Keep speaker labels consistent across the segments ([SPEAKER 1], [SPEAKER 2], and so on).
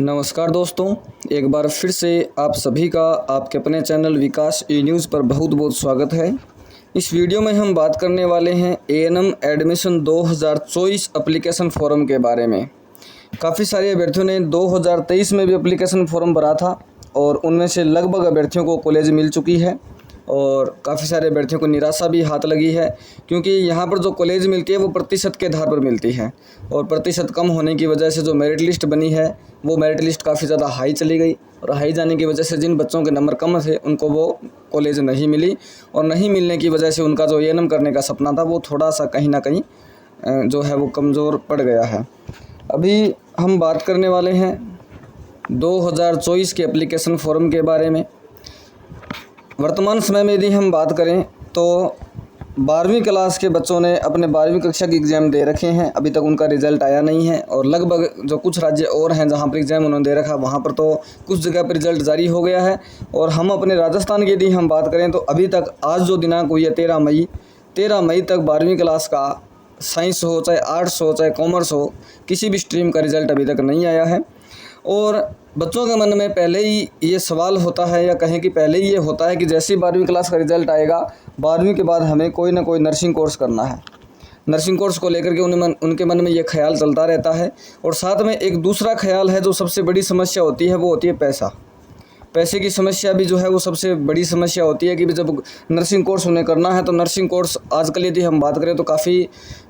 [SPEAKER 1] नमस्कार दोस्तों, एक बार फिर से आप सभी का आपके अपने चैनल विकास ई न्यूज़ पर बहुत बहुत स्वागत है। इस वीडियो में हम बात करने वाले हैं एएनएम एडमिशन 2024 एप्लीकेशन फॉर्म के बारे में। काफ़ी सारे अभ्यर्थियों ने 2023 में भी एप्लीकेशन फॉर्म भरा था और उनमें से लगभग अभ्यर्थियों को कॉलेज मिल चुकी है और काफ़ी सारे अभ्यर्थियों को निराशा भी हाथ लगी है, क्योंकि यहाँ पर जो कॉलेज मिलती है वो प्रतिशत के आधार पर मिलती है और प्रतिशत कम होने की वजह से जो मेरिट लिस्ट बनी है वो मेरिट लिस्ट काफ़ी ज़्यादा हाई चली गई और हाई जाने की वजह से जिन बच्चों के नंबर कम थे उनको वो कॉलेज नहीं मिली और नहीं मिलने की वजह से उनका जो एएनएम करने का सपना था वो थोड़ा सा कहीं ना कहीं जो है वो कमज़ोर पड़ गया है। अभी हम बात करने वाले हैं 2024 के एप्लीकेशन फॉर्म के बारे में। वर्तमान समय में यदि हम बात करें तो 12वीं क्लास के बच्चों ने अपने 12वीं कक्षा के एग्ज़ाम दे रखे हैं, अभी तक उनका रिज़ल्ट आया नहीं है और लगभग जो कुछ राज्य और हैं जहां पर एग्ज़ाम उन्होंने दे रखा वहां पर तो कुछ जगह पर रिज़ल्ट जारी हो गया है। और हम अपने राजस्थान की यदि हम बात करें तो अभी तक आज जो दिनांक हुई है 13 मई तक 12वीं क्लास का साइंस हो, चाहे आर्ट्स हो, चाहे कॉमर्स हो, किसी भी स्ट्रीम का रिज़ल्ट अभी तक नहीं आया है। और बच्चों के मन में पहले ही ये सवाल होता है या कहें कि पहले ही ये होता है कि जैसे ही 12वीं क्लास का रिज़ल्ट आएगा 12वीं के बाद हमें कोई ना कोई नर्सिंग कोर्स करना है। नर्सिंग कोर्स को लेकर के उनके मन में ये ख्याल चलता रहता है। और साथ में एक दूसरा ख्याल है जो सबसे बड़ी समस्या होती है, वो होती है पैसा। पैसे की समस्या भी जो है वो सबसे बड़ी समस्या होती है कि जब नर्सिंग कोर्स उन्हें करना है तो नर्सिंग कोर्स आजकल यदि हम बात करें तो काफ़ी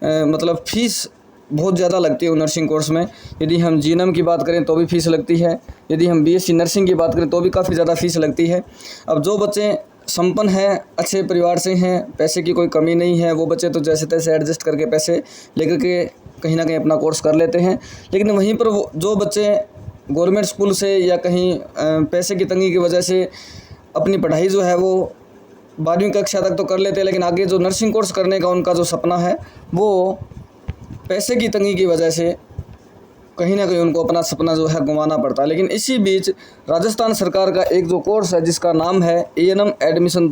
[SPEAKER 1] मतलब फ़ीस बहुत ज़्यादा लगती है नर्सिंग कोर्स में। यदि हम जीएनएम की बात करें तो भी फ़ीस लगती है, यदि हम बीएससी नर्सिंग की बात करें तो भी काफ़ी ज़्यादा फ़ीस लगती है। अब जो बच्चे संपन्न हैं, अच्छे परिवार से हैं, पैसे की कोई कमी नहीं है, वो बच्चे तो जैसे तैसे एडजस्ट करके पैसे लेकर के कहीं ना कहीं अपना कोर्स कर लेते हैं। लेकिन वहीं पर वो जो बच्चे गवर्नमेंट स्कूल से या कहीं पैसे की तंगी की वजह से अपनी पढ़ाई जो है वो 12वीं कक्षा तक तो कर लेते हैं, लेकिन आगे जो नर्सिंग कोर्स करने का उनका जो सपना है वो पैसे की तंगी की वजह से कहीं ना कहीं उनको अपना सपना जो है गंवाना पड़ता है। लेकिन इसी बीच राजस्थान सरकार का एक जो कोर्स है जिसका नाम है एएनएम एडमिशन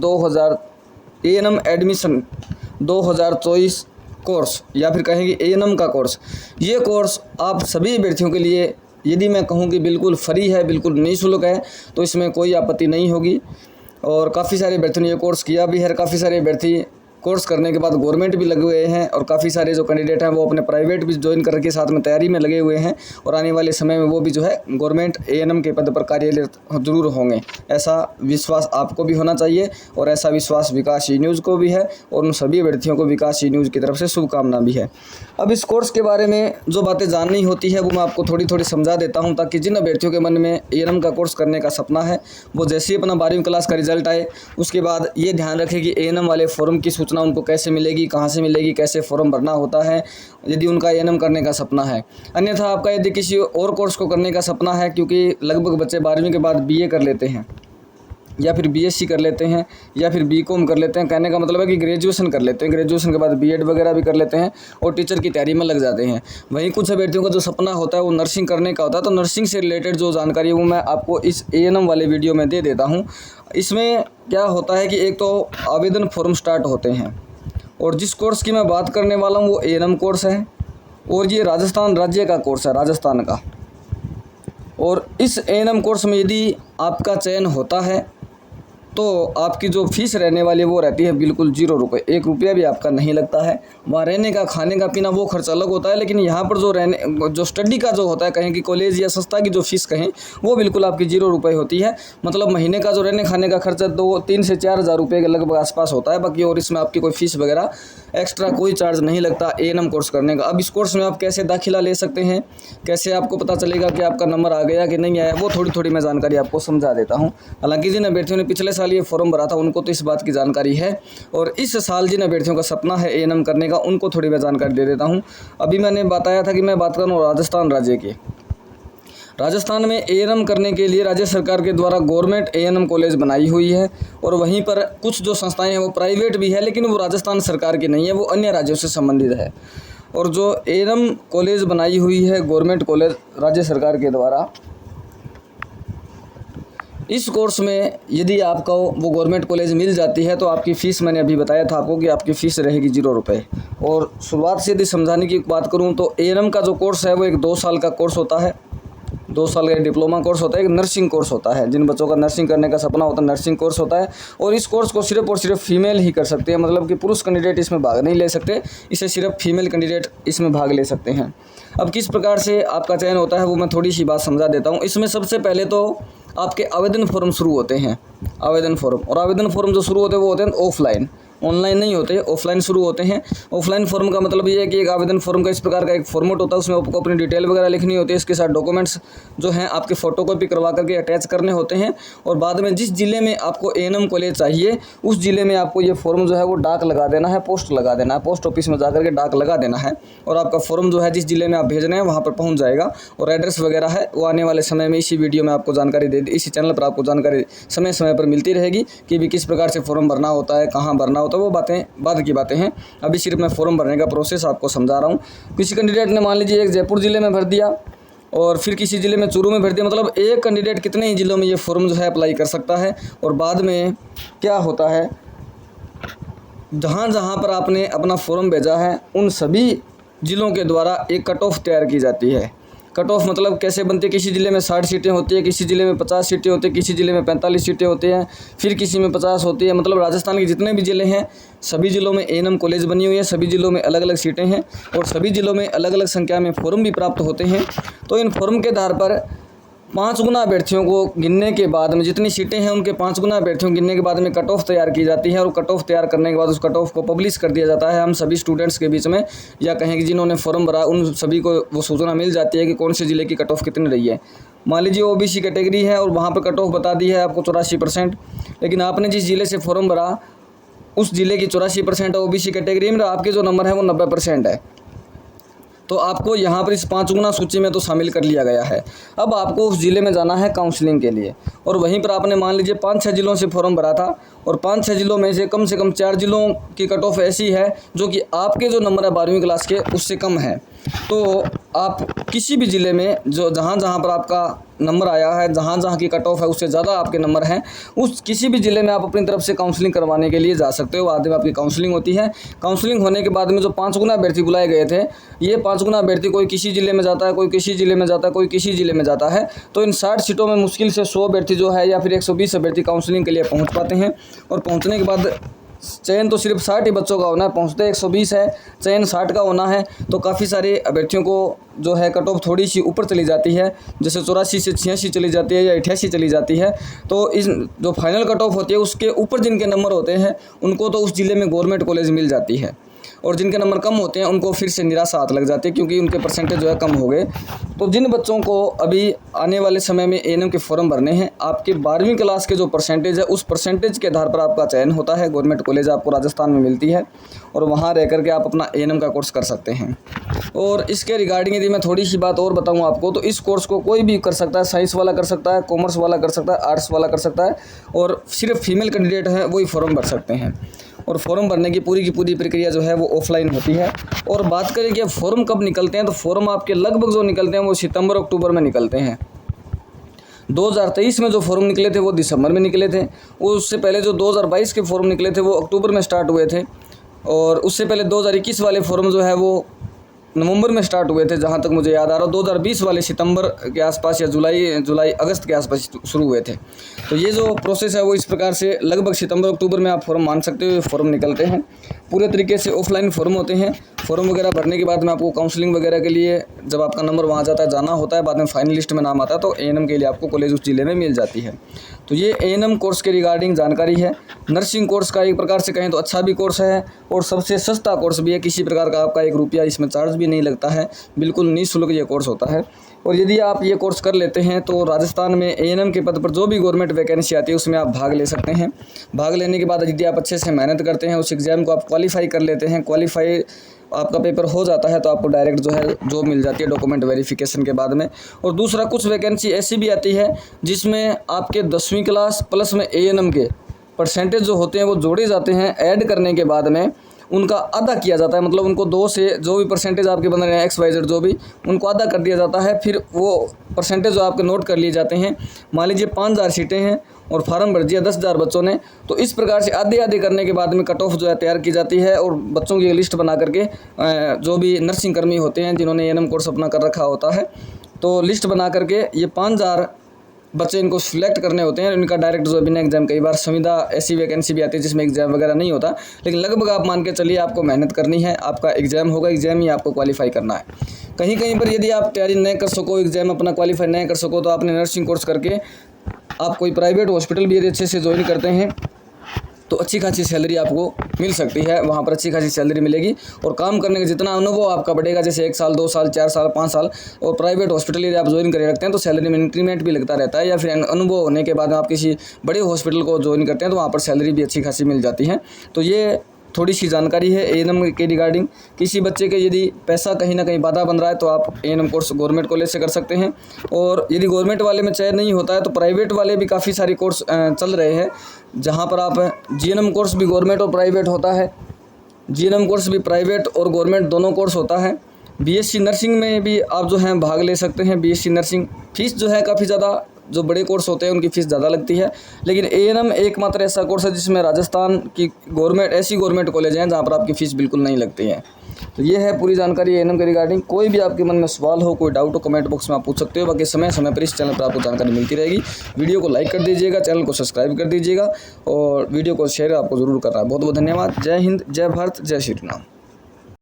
[SPEAKER 1] 2024 कोर्स या फिर कहेंगे एएनएम का कोर्स, ये कोर्स आप सभी अभ्यर्थियों के लिए यदि मैं कहूँ कि बिल्कुल फ्री है, बिल्कुल निःशुल्क है, तो इसमें कोई आपत्ति नहीं होगी। और काफ़ी सारे अभ्यर्थियों ने ये कोर्स किया भी है। काफ़ी सारे अभ्यर्थी कोर्स करने के बाद गवर्नमेंट भी लगे हुए हैं और काफ़ी सारे जो कैंडिडेट हैं वो अपने प्राइवेट भी ज्वाइन करके साथ में तैयारी में लगे हुए हैं और आने वाले समय में वो भी जो है गवर्नमेंट एएनएम के पद पर कार्यरत जरूर होंगे। ऐसा विश्वास आपको भी होना चाहिए और ऐसा विश्वास विकास ई न्यूज़ को भी है और उन सभी अभ्यर्थियों को विकास ई न्यूज़ की तरफ से शुभकामना भी है। अब इस कोर्स के बारे में जो बातें जाननी होती है वो मैं आपको थोड़ी थोड़ी समझा देता हूँ, ताकि जिन अभ्यर्थियों के मन में एएनएम का कोर्स करने का सपना है वो जैसे ही अपना 12वीं क्लास का रिजल्ट आए उसके बाद ये ध्यान रखें कि एएनएम वाले फॉर्म की सूचना उनको कैसे मिलेगी, कहाँ से मिलेगी, कैसे फॉर्म भरना होता है यदि उनका एएनएम करने का सपना है। अन्यथा आपका यदि किसी और कोर्स को करने का सपना है, क्योंकि लगभग बच्चे 12वीं के बाद बीए कर लेते हैं या फिर बीएससी कर लेते हैं या फिर बीकॉम कर लेते हैं, कहने का मतलब है कि ग्रेजुएशन कर लेते हैं, ग्रेजुएशन के बाद बीएड वगैरह भी कर लेते हैं और टीचर की तैयारी में लग जाते हैं। वहीं कुछ अभ्यर्थियों का जो सपना होता है वो नर्सिंग करने का होता है, तो नर्सिंग से रिलेटेड जो जानकारी है वो मैं आपको इस एएनएम वाले वीडियो में दे देता हूँ। इसमें क्या होता है कि एक तो आवेदन फॉर्म स्टार्ट होते हैं और जिस कोर्स की मैं बात करने वाला हूँ वो एएनएम कोर्स है और ये राजस्थान राज्य का कोर्स है, राजस्थान का। और इस एएनएम कोर्स में यदि आपका चयन होता है तो आपकी जो फीस रहने वाली है वो रहती है बिल्कुल 0 रुपये, 1 रुपया भी आपका नहीं लगता है। वहाँ रहने का, खाने का, पीना वो खर्च अलग होता है, लेकिन यहाँ पर जो स्टडी का जो होता है, कहें कि कॉलेज या संस्था की जो फीस कहें वो बिल्कुल आपकी 0 रुपये होती है। मतलब महीने का जो रहने खाने का खर्चा तो 3 से 4 हज़ार रुपये के लगभग आसपास होता है बाकी, और इसमें आपकी कोई फीस वगैरह एक्स्ट्रा कोई चार्ज नहीं लगता एएनएम कोर्स करने का। अब इस कोर्स में आप कैसे दाखिला ले सकते हैं, कैसे आपको पता चलेगा कि आपका नंबर आ गया कि नहीं आया, वो थोड़ी थोड़ी मैं जानकारी आपको समझा देता हूँ। हालांकि जिन अभ्यर्थियों ने पिछले साल ये फॉर्म भरा था उनको तो इस बात की जानकारी है, और इस साल जिन अभ्यर्थियों का सपना है एएनएम करने का उनको थोड़ी मैं जानकारी दे देता हूँ। अभी मैंने बताया था कि मैं बात कर रहा हूँ राजस्थान राज्य की। राजस्थान में एएनएम करने के लिए राज्य सरकार के द्वारा गवर्नमेंट एएनएम कॉलेज बनाई हुई है और वहीं पर कुछ जो संस्थाएं हैं वो प्राइवेट भी है, लेकिन वो राजस्थान सरकार की नहीं है, वो अन्य राज्यों से संबंधित है। और जो एएनएम कॉलेज बनाई हुई है गवर्नमेंट कॉलेज राज्य सरकार के द्वारा, इस कोर्स में यदि आपको वो गवर्नमेंट कॉलेज मिल जाती है तो आपकी फ़ीस, मैंने अभी बताया था आपको कि आपकी फ़ीस रहेगी 0 रुपये। और शुरुआत से यदि समझाने की बात करूं तो एएनएम का जो कोर्स है वो एक 2 साल का कोर्स होता है। 2 साल का डिप्लोमा कोर्स होता है, एक नर्सिंग कोर्स होता है। जिन बच्चों का नर्सिंग करने का सपना होता है, नर्सिंग कोर्स होता है। और इस कोर्स को सिर्फ और सिर्फ फीमेल ही कर सकते हैं, मतलब कि पुरुष कैंडिडेट इसमें भाग नहीं ले सकते, इसे सिर्फ फीमेल कैंडिडेट इसमें भाग ले सकते हैं। अब किस प्रकार से आपका चयन होता है वो मैं थोड़ी सी बात समझा देता हूँ। इसमें सबसे पहले तो आपके आवेदन फॉर्म शुरू होते हैं, आवेदन फॉर्म। और आवेदन फॉर्म जो शुरू होते हैं वो होते हैं ऑफलाइन, ऑनलाइन नहीं होते, ऑफलाइन शुरू होते हैं। ऑफलाइन फॉर्म का मतलब ये है कि एक आवेदन फॉर्म का इस प्रकार का एक फॉर्मेट होता है, उसमें आपको अपनी डिटेल वगैरह लिखनी होती है, इसके साथ डॉक्यूमेंट्स जो हैं आपके फ़ोटोकॉपी करवा करके अटैच करने होते हैं। और बाद में जिस ज़िले में आपको A&M कॉलेज चाहिए उस ज़िले में आपको ये फॉर्म जो है वो डाक लगा देना है, पोस्ट लगा देना है, पोस्ट ऑफिस में जाकर के डाक लगा देना है। और आपका फॉर्म जो है जिस ज़िले में आप भेज रहे हैं वहाँ पर पहुँच जाएगा। और एड्रेस वगैरह है वो आने वाले समय में इसी वीडियो में आपको जानकारी दे दी, इसी चैनल पर आपको जानकारी समय समय पर मिलती रहेगी कि भी किस प्रकार से फॉर्म भरना होता है, कहाँ भरना होता है, वो बातें बाद की बातें हैं। अभी सिर्फ मैं फॉर्म भरने का प्रोसेस आपको समझा रहा हूँ। किसी कैंडिडेट ने मान लीजिए एक जयपुर ज़िले में भर दिया और फिर किसी ज़िले में चूरू में भर दिया, मतलब एक कैंडिडेट कितने ही ज़िलों में ये फॉर्म जो है अप्लाई कर सकता है। और बाद में क्या होता है, जहाँ जहाँ पर आपने अपना फॉर्म भेजा है उन सभी ज़िलों के द्वारा एक कट ऑफ तैयार की जाती है। कट ऑफ मतलब कैसे बनती है, किसी ज़िले में 60 सीटें होती है, किसी ज़िले में 50 सीटें होती है, किसी ज़िले में 45 सीटें होती हैं, फिर किसी में 50 होती है। मतलब राजस्थान के जितने भी ज़िले हैं सभी ज़िलों में A&M कॉलेज बनी हुई है, सभी ज़िलों में अलग अलग सीटें हैं और सभी ज़िलों में अलग अलग संख्या में फॉर्म भी प्राप्त होते हैं। तो इन फॉर्म के आधार पर 5 गुना अभ्यर्थियों को गिनने के बाद में, जितनी सीटें हैं उनके 5 गुना अभ्यर्थियों को गिनने के बाद में कट ऑफ तैयार की जाती है। और कट ऑफ तैयार करने के बाद उस कट ऑफ को पब्लिश कर दिया जाता है हम सभी स्टूडेंट्स के बीच में, या कहें कि जिन्होंने फॉर्म भरा उन सभी को वो सूचना मिल जाती है कि कौन से ज़िले की कट ऑफ कितनी रही है। मान लीजिए OBC कैटेगरी है और वहाँ पर कट ऑफ बता दी है आपको 84%, लेकिन आपने जिस ज़िले से फॉर्म भरा उस ज़िले की 84% है OBC कैटेगरी में, आपके जो नंबर है वो 90% है। तो आपको यहाँ पर इस 5 गुना सूची में तो शामिल कर लिया गया है। अब आपको उस ज़िले में जाना है काउंसलिंग के लिए, और वहीं पर आपने मान लीजिए 5-6 ज़िलों से फॉर्म भरा था और 5-6 ज़िलों में से कम 4 ज़िलों की कट ऑफ ऐसी है जो कि आपके जो नंबर है 12वीं क्लास के उससे कम है। तो आप किसी भी ज़िले में जो जहाँ पर आपका नंबर आया है, जहाँ की कट ऑफ है उससे ज़्यादा आपके नंबर हैं, उस किसी भी ज़िले में आप अपनी तरफ से काउंसलिंग करवाने के लिए जा सकते हो। बाद में आपकी काउंसलिंग होती है। काउंसलिंग होने के बाद में जो 5 गुना अभ्यर्थी बुलाए गए थे, ये 5 गुना अभ्यर्थी कोई किसी ज़िले में जाता है, कोई किसी ज़िले में जाता है, कोई किसी ज़िले में जाता है। तो इन 60 सीटों में मुश्किल से 100 अभ्यर्थी जो है या फिर 120 अभ्यर्थी काउंसलिंग के लिए पहुँच पाते हैं। और पहुँचने के बाद चयन तो सिर्फ 60 ही बच्चों का होना है, पहुँचते 120 है, चयन 60 का होना है। तो काफ़ी सारे अभ्यर्थियों को जो है कट ऑफ थोड़ी सी ऊपर चली जाती है, जैसे 84 से 86 चली जाती है या 88 चली जाती है। तो इस जो फाइनल कट ऑफ होती है उसके ऊपर जिनके नंबर होते हैं उनको तो उस ज़िले में गवर्नमेंट कॉलेज मिल जाती है, और जिनके नंबर कम होते हैं उनको फिर से निराशा हाथ लग जाती है क्योंकि उनके परसेंटेज जो है कम हो गए। तो जिन बच्चों को अभी आने वाले समय में A&M के फॉर्म भरने हैं, आपके 12वीं क्लास के जो परसेंटेज है उस परसेंटेज के आधार पर आपका चयन होता है। गवर्नमेंट कॉलेज आपको राजस्थान में मिलती है और वहाँ रह करके आप अपना A&M का कोर्स कर सकते हैं। और इसके रिगार्डिंग यदि मैं थोड़ी सी बात और बताऊँ आपको, तो इस कोर्स को कोई भी कर सकता है, साइंस वाला कर सकता है, कॉमर्स वाला कर सकता है, आर्ट्स वाला कर सकता है, और सिर्फ फीमेल कैंडिडेट हैं वही फॉर्म भर सकते हैं। और फॉर्म भरने की पूरी प्रक्रिया जो है वो ऑफलाइन होती है। और बात करें कि फॉर्म कब निकलते हैं, तो फॉर्म आपके लगभग जो निकलते हैं वो सितंबर अक्टूबर में निकलते हैं। 2023 में जो फॉर्म निकले थे वो दिसंबर में निकले थे, उससे पहले जो 2022 के फॉर्म निकले थे वो अक्टूबर में स्टार्ट हुए थे, और उससे पहले 2021 वाले फॉर्म जो है वो नवंबर में स्टार्ट हुए थे जहाँ तक मुझे याद आ रहा है। 2020 वाले सितंबर के आसपास या जुलाई अगस्त के आसपास शुरू हुए थे। तो ये जो प्रोसेस है वो इस प्रकार से लगभग सितंबर अक्टूबर में आप फॉर्म मान सकते हो, फॉर्म निकलते हैं। पूरे तरीके से ऑफलाइन फॉर्म होते हैं। फॉर्म वगैरह भरने के बाद में आपको काउंसलिंग वगैरह के लिए जब आपका नंबर वहाँ जाता है, जाना होता है, बाद में फाइनल लिस्ट में नाम आता है, तो A&M के लिए आपको कॉलेज उस जिले में मिल जाती है। तो ये A&M कोर्स के रिगार्डिंग जानकारी है। नर्सिंग कोर्स का एक प्रकार से कहें तो अच्छा भी कोर्स है और सबसे सस्ता कोर्स भी है। किसी प्रकार का आपका 1 रुपया इसमें चार्ज भी नहीं लगता है, बिल्कुल निःशुल्क ये कोर्स होता है। और यदि आप ये कोर्स कर लेते हैं तो राजस्थान में A&M के पद पर जो भी गवर्नमेंट वैकेंसी आती है उसमें आप भाग ले सकते हैं। भाग लेने के बाद यदि आप अच्छे से मेहनत करते हैं, उस एग्ज़ाम को आप क्वालिफाई कर लेते हैं, क्वालिफाई आपका पेपर हो जाता है, तो आपको डायरेक्ट जो है जॉब मिल जाती है डॉक्यूमेंट वेरिफिकेशन के बाद में। और दूसरा, कुछ वैकेंसी ऐसी भी आती है जिसमें आपके 10वीं क्लास प्लस में A&M के परसेंटेज जो होते हैं वो जोड़े जाते हैं। ऐड करने के बाद में उनका आधा किया जाता है, मतलब उनको 2 से जो भी परसेंटेज आपके बन रहे हैं XYZ जो भी, उनको आधा कर दिया जाता है। फिर वो परसेंटेज जो आपके नोट कर लिए जाते हैं। मान लीजिए 5000 सीटें हैं और फार्म भर दिया 10,000 बच्चों ने, तो इस प्रकार से आधे आधे करने के बाद में कट ऑफ जो है तैयार की जाती है। और बच्चों की लिस्ट बना करके जो भी नर्सिंग कर्मी होते हैं जिन्होंने A&M कोर्स अपना कर रखा होता है, तो लिस्ट बना करके ये 5000 बच्चे इनको सिलेक्ट करने होते हैं। इनका डायरेक्ट जो बिना एग्जाम, कई बार संविदा ऐसी वैकेंसी भी आती है जिसमें एग्जाम वगैरह नहीं होता, लेकिन लगभग आप मान के चलिए आपको मेहनत करनी है, आपका एग्जाम होगा, एग्जाम ही आपको क्वालिफाई करना है। कहीं कहीं पर यदि आप तैयारी नहीं कर सको, एग्जाम अपना क्वालिफाई नहीं कर सको, तो आपने नर्सिंग कोर्स करके आप कोई प्राइवेट हॉस्पिटल भी यदि अच्छे से ज्वाइन करते हैं तो अच्छी खासी सैलरी आपको मिल सकती है, वहाँ पर अच्छी खासी सैलरी मिलेगी और काम करने का जितना अनुभव आपका बढ़ेगा, जैसे 1 साल 2 साल 4 साल 5 साल, और प्राइवेट हॉस्पिटल यदि आप ज्वाइन करके रखते हैं तो सैलरी में इंक्रीमेंट भी लगता रहता है, या फिर अनुभव होने के बाद आप किसी बड़े हॉस्पिटल को ज्वाइन करते हैं तो वहाँ पर सैलरी भी अच्छी खासी मिल जाती है। तो ये थोड़ी सी जानकारी है एएनएम के रिगार्डिंग। किसी बच्चे के यदि पैसा कहीं ना कहीं बाधा बन रहा है तो आप एएनएम कोर्स गवर्नमेंट कॉलेज से कर सकते हैं, और यदि गवर्नमेंट वाले में चयन नहीं होता है तो प्राइवेट वाले भी काफ़ी सारे कोर्स चल रहे हैं, जहां पर आप जीएनएम कोर्स भी गवर्नमेंट और प्राइवेट होता है, जीएनएम कोर्स भी प्राइवेट और गवर्नमेंट दोनों कोर्स होता है। बीएससी नर्सिंग में भी आप जो हैं भाग ले सकते हैं। बीएससी नर्सिंग फीस जो है काफ़ी ज़्यादा, जो बड़े कोर्स होते हैं उनकी फ़ीस ज़्यादा लगती है, लेकिन एएनएम एकमात्र ऐसा कोर्स है जिसमें राजस्थान की गवर्नमेंट, ऐसी गवर्नमेंट कॉलेज हैं जहाँ पर आपकी फ़ीस बिल्कुल नहीं लगती है। तो ये है पूरी जानकारी एएनएम के रिगार्डिंग। कोई भी आपके मन में सवाल हो, कोई डाउट हो, कमेंट बॉक्स में आप पूछ सकते हो। बाकी समय समय पर इस चैनल पर आपको जानकारी मिलती रहेगी। वीडियो को लाइक कर दीजिएगा, चैनल को सब्सक्राइब कर दीजिएगा और वीडियो को शेयर आपको ज़रूर करना है। बहुत बहुत धन्यवाद। जय हिंद, जय भारत, जय श्री राम।